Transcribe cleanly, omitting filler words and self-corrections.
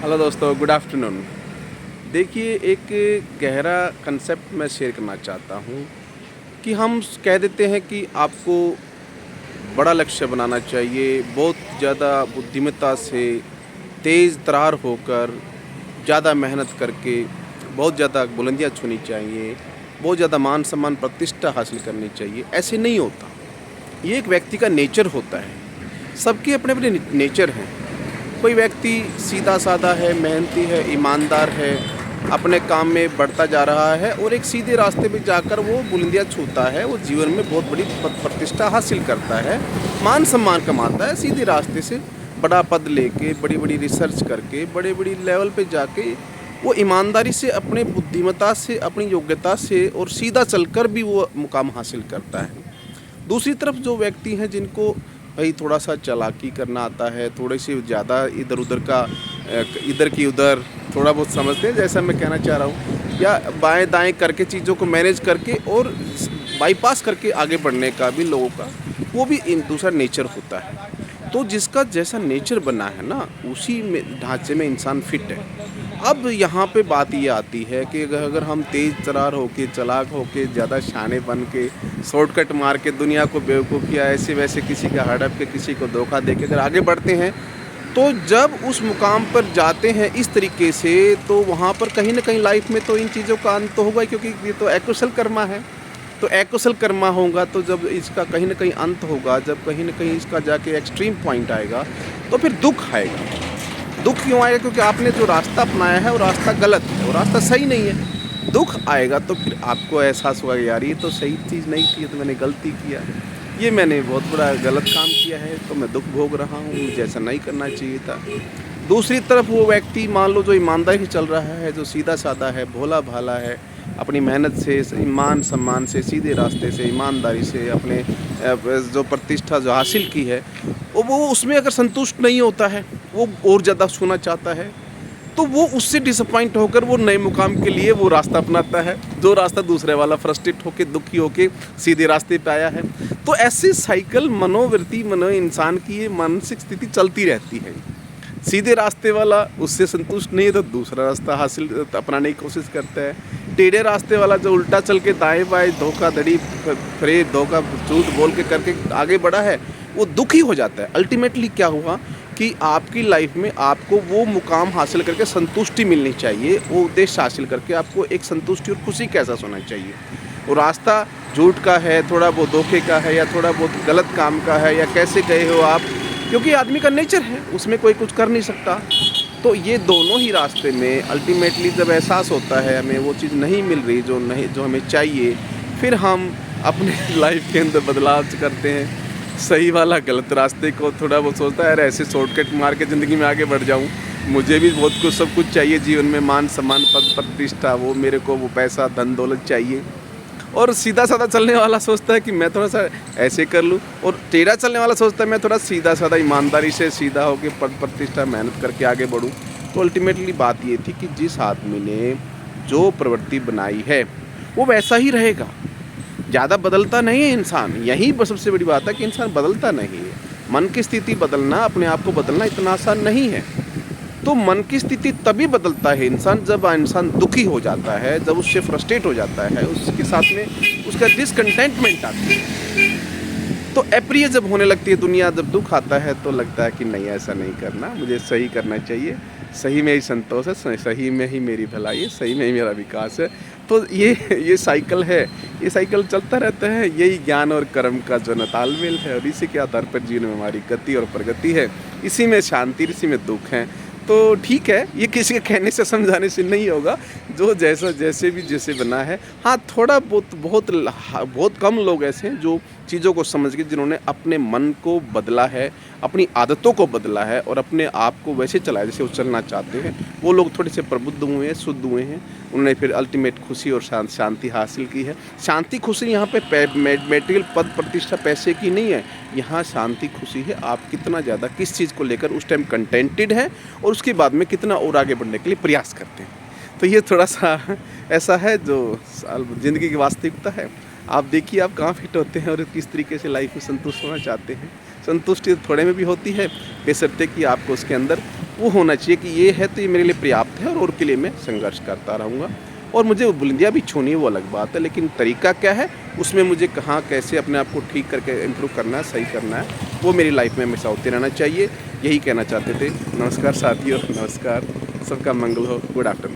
Hello दोस्तों, good afternoon. देखिए, एक गहरा कंसेप्ट मैं शेयर करना चाहता हूँ कि हम कह देते हैं कि आपको बड़ा लक्ष्य बनाना चाहिए, बहुत ज़्यादा बुद्धिमत्ता से, तेज़ तर्रार होकर, ज़्यादा मेहनत करके, बहुत ज़्यादा बुलंदियाँ छूनी चाहिए, बहुत ज़्यादा मान-सम्मान, प्रतिष्ठा हासिल करनी चाहिए। ऐसे नहीं होता। ये एक व्यक्ति का नेचर होता है। सबके अपने-अपने नेचर हैं। कोई व्यक्ति सीधा-साधा है, मेहनती है, ईमानदार है, अपने काम में बढ़ता जा रहा है और एक सीधे रास्ते पे जाकर वो बुलंदियाँ छूता है, वो जीवन में बहुत बड़ी पद प्रतिष्ठा हासिल करता है, मान-सम्मान कमाता है, सीधे रास्ते से बड़ा पद लेके, बड़ी-बड़ी रिसर्च करके, बड़े-बड़ी लेवल पे जाके वो ईमानदारी से, अपने बुद्धिमत्ता से, अपनी योग्यता से और सीधा चलकर भी वो मुकाम हासिल करता है। दूसरी तरफ जो व्यक्ति हैं जिनको भाई थोड़ा-सा चालाकी करना आता है, थोड़ी-सी ज़्यादा इधर-उधर का इधर की उधर थोड़ा बहुत समझते हैं, जैसा मैं कहना चाह रहा हूँ, या बाएँ-दाएँ करके चीज़ों को मैनेज करके और बाईपास करके आगे बढ़ने का भी लोगों का वो भी दूसरा नेचर होता है। तो जिसका जैसा नेचर बना है ना, उसी में ढांचे में इंसान फिट है। अब यहाँ पे बात ये आती है कि अगर हम तेज़ तर्रार होके, चालाक होके, ज़्यादा शाने बन के, शॉर्टकट मार के दुनिया को बेवकूफ़ किया, ऐसे-वैसे किसी का हड़प के, किसी को धोखा दे के अगर आगे बढ़ते हैं, तो जब उस मुकाम पर जाते हैं इस तरीके से, तो वहाँ पर कहीं न कहीं लाइफ़ में तो इन चीज़ों का अंत तो होगा ही, क्योंकि ये तो अकुशल कर्मा है। तो अकुशल कर्मा होगा, तो जब इसका कहीं न कहीं अंत होगा, जब कहीं न कहीं इसका जाके एक्सट्रीम पॉइंट आएगा, तो फिर दुःख आएगा। दुःख क्यों आएगा? क्योंकि आपने जो रास्ता अपनाया है वो रास्ता गलत है, वो रास्ता सही नहीं है। दुःख आएगा तो फिर आपको एहसास होगा यार ये तो सही चीज़ नहीं थी, ये तो मैंने गलती किया, ये मैंने बहुत बड़ा गलत काम किया है, तो मैं दुःख भोग रहा हूँ, मुझे ऐसा नहीं करना चाहिए था। दूसरी तरफ वो व्यक्ति मान लो जो ईमानदारी से चल रहा है, जो सीधा-साधा है, भोला-भाला है, अपनी मेहनत से, ईमान-सम्मान से, सीधे रास्ते से, ईमानदारी से अपने जो प्रतिष्ठा जो हासिल की है, वो उसमें अगर संतुष्ट नहीं होता है, वो और ज़्यादा छूना चाहता है, तो वो उससे डिसअपॉइंट होकर वो नए मुकाम के लिए वो रास्ता अपनाता है, जो रास्ता दूसरे वाला फ्रस्ट्रेट होके, दुखी होके सीधे रास्ते पे आया है। तो ऐसी साइकिल मनोवृत्ति इंसान की ये मानसिक स्थिति चलती रहती है। सीधे रास्ते वाला उससे संतुष्ट नहीं है तो दूसरा रास्ता हासिल अपनाने की कोशिश करता है। टेढ़े रास्ते वाला जो उल्टा चल के दाएँ-बाएँ धोखाधड़ी, फरेब, धोखा, झूठ बोल के करके आगे बढ़ा है, वो दुखी हो जाता है। अल्टीमेटली क्या हुआ कि आपकी लाइफ में आपको वो मुकाम हासिल करके संतुष्टि मिलनी चाहिए, वो उद्देश्य हासिल करके आपको एक संतुष्टि और खुशी का एहसास होना चाहिए। वो रास्ता झूठ का है, थोड़ा बहुत धोखे का है, या थोड़ा बहुत गलत काम का है, या कैसे गए हो आप, क्योंकि आदमी का नेचर है, उसमें कोई कुछ कर नहीं सकता। तो ये दोनों ही रास्ते में अल्टीमेटली जब एहसास होता है हमें वो चीज़ नहीं मिल रही जो हमें चाहिए, फिर हम अपने लाइफ के अंदर बदलाव करते हैं। सही वाला गलत रास्ते को थोड़ा बहुत सोचता है, यार ऐसे शॉर्टकट मार के ज़िंदगी में आगे बढ़ जाऊँ, मुझे भी बहुत कुछ सब कुछ चाहिए जीवन में, मान सम्मान, पद प्रतिष्ठा, वो मेरे को वो पैसा धन दौलत चाहिए। और सीधा-साधा चलने वाला सोचता है कि मैं थोड़ा-सा ऐसे कर लूँ, और टेढ़ा चलने वाला सोचता है मैं थोड़ा सीधा-साधा ईमानदारी से सीधा होके पद प्रतिष्ठा मेहनत करके आगे बढ़ूँ। तो अल्टीमेटली बात ये थी कि जिस आदमी ने जो प्रवृत्ति बनाई है, वो वैसा ही रहेगा। ज़्यादा बदलता नहीं है इंसान, यही सबसे बड़ी बात है कि इंसान बदलता नहीं है। मन की स्थिति बदलना, अपने आप को बदलना इतना आसान नहीं है। तो मन की स्थिति तभी बदलता है इंसान जब इंसान दुखी हो जाता है, जब उससे फ्रस्ट्रेट हो जाता है, उसके साथ में उसका डिसकंटेंटमेंट आती है। तो अप्रिय जब होने लगती है दुनिया, जब दुख आता है तो लगता है कि नहीं ऐसा नहीं करना, मुझे सही करना चाहिए, सही में ही संतोष है, सही में ही मेरी भलाई है, सही में ही मेरा विकास है। तो ये साइकिल है, ये साइकिल चलता रहता है, यही ज्ञान और कर्म का जो न तालमेल है, और इसी के आधार पर जीवन में हमारी गति और प्रगति है, इसी में शांति, इसी में दुख है। तो ठीक है, ये किसी के कहने से समझाने से नहीं होगा, जो जैसे बना है। हाँ, थोड़ा बहुत कम लोग ऐसे हैं जो चीज़ों को समझ के, जिन्होंने अपने मन को बदला है, अपनी आदतों को बदला है और अपने आप को वैसे चलाया जैसे वो चलना चाहते हैं। वो लोग थोड़े से प्रबुद्ध हुए हैं, शुद्ध हुए हैं, उन्होंने फिर अल्टीमेट खुशी और शांति हासिल की है। शांति खुशी यहाँ पे मेटेरियल पद प्रतिष्ठा पैसे की नहीं है, यहाँ शांति खुशी है आप कितना ज़्यादा किस चीज़ को लेकर उस टाइम कंटेंटेड हैं, और उसके बाद में कितना और आगे बढ़ने के लिए प्रयास करते हैं। तो ये थोड़ा सा ऐसा है जो ज़िंदगी की वास्तविकता है। आप देखिए आप कहाँ फिट होते हैं और किस तरीके से लाइफ में संतुष्ट होना चाहते हैं। संतुष्टि थोड़े में भी होती है, बशर्ते कि आपको उसके अंदर वो होना चाहिए कि ये है तो ये मेरे लिए पर्याप्त है और के लिए मैं संघर्ष करता रहूँगा। और मुझे बुलंदियाँ भी छूनी है वो अलग बात है, लेकिन तरीका क्या है, उसमें मुझे कहाँ कैसे अपने आप को ठीक करके इम्प्रूव करना है, सही करना है, वो मेरी लाइफ में हमेशा होते रहना चाहिए। यही कहना चाहते थे। नमस्कार साथियों, नमस्कार, सबका मंगल हो। Good afternoon.